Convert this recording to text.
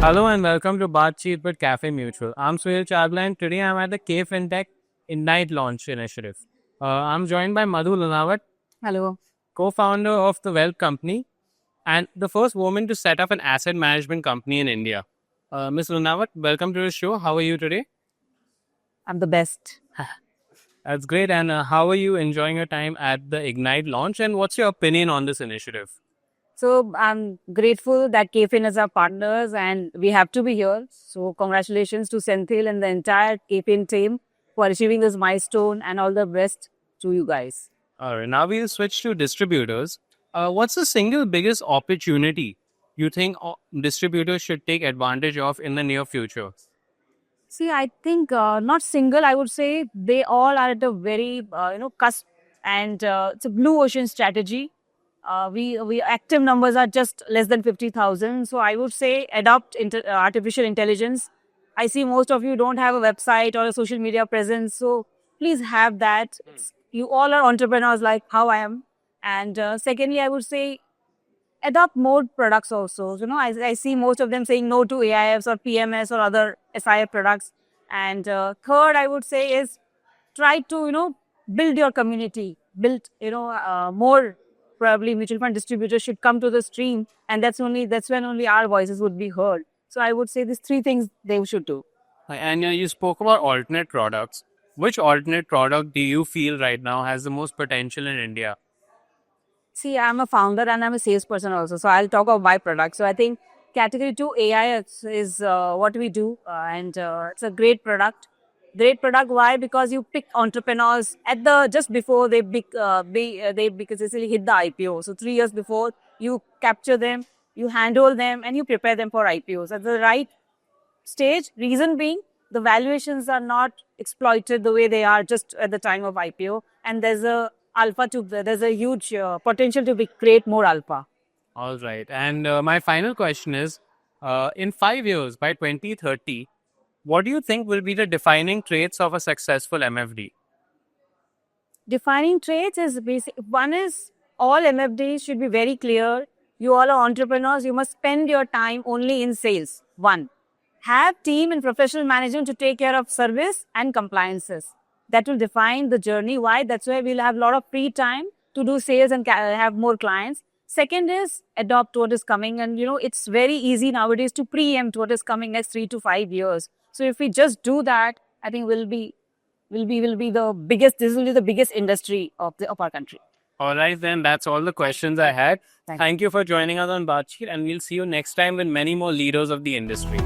Hello and welcome to Baatcheet with Cafe Mutual. I'm Suhail Chadla and today I'm at the K FinTech Ignite Launch Initiative. I'm joined by Madhu Lunawat, Hello. co-founder of the Wealth Company and the first woman to set up an asset management company in India. Ms. Lunawat, welcome to the show. How are you today? I'm the best. That's great. And how are you enjoying your time at the Ignite launch? And what's your opinion on this initiative? So I'm grateful that KFin is our partners and we have to be here. So congratulations to Senthil and the entire KFin team for achieving this milestone and all the best to you guys. All right, now we'll switch to distributors. What's the single biggest opportunity you think distributors should take advantage of in the near future? See, I think not single, I would say they all are at a very, cusp and it's a blue ocean strategy. We active numbers are just less than 50,000. So I would say adopt artificial intelligence. I see most of you don't have a website or a social media presence. So please have that. You all are entrepreneurs like how I am. And secondly, I would say adopt more products also. I see most of them saying no to AIFs or PMS or other SIF products. And third, I would say is try to, build your community, build, more probably mutual fund distributors should come to the stream. And that's when only our voices would be heard. So I would say these three things they should do. And you spoke about alternate products. Which alternate product do you feel right now has the most potential in India? See, I'm a founder and I'm a salesperson also. So I'll talk about my product. So I think category 2 AI is what we do. And it's a great product. Great product. Why? Because you pick entrepreneurs at the just before they because they hit the IPO. So 3 years before you capture them, you handle them, and you prepare them for IPOs at the right stage. Reason being, the valuations are not exploited the way they are just at the time of IPO, and there's a huge potential to create more alpha. All right. And my final question is in 5 years, by 2030, what do you think will be the defining traits of a successful MFD? Defining traits is basic. One is all MFDs should be very clear. You all are entrepreneurs. You must spend your time only in sales. One, have team and professional management to take care of service and compliances. That will define the journey. Why? That's why we'll have a lot of free time to do sales and have more clients. Second is adopt what is coming. And, it's very easy nowadays to preempt what is coming next 3 to 5 years. So if we just do that, I think will be the biggest. This will be the biggest industry of our country. All right, then that's all the questions I had. Thank you for joining us on Baatcheet, and we'll see you next time with many more leaders of the industry.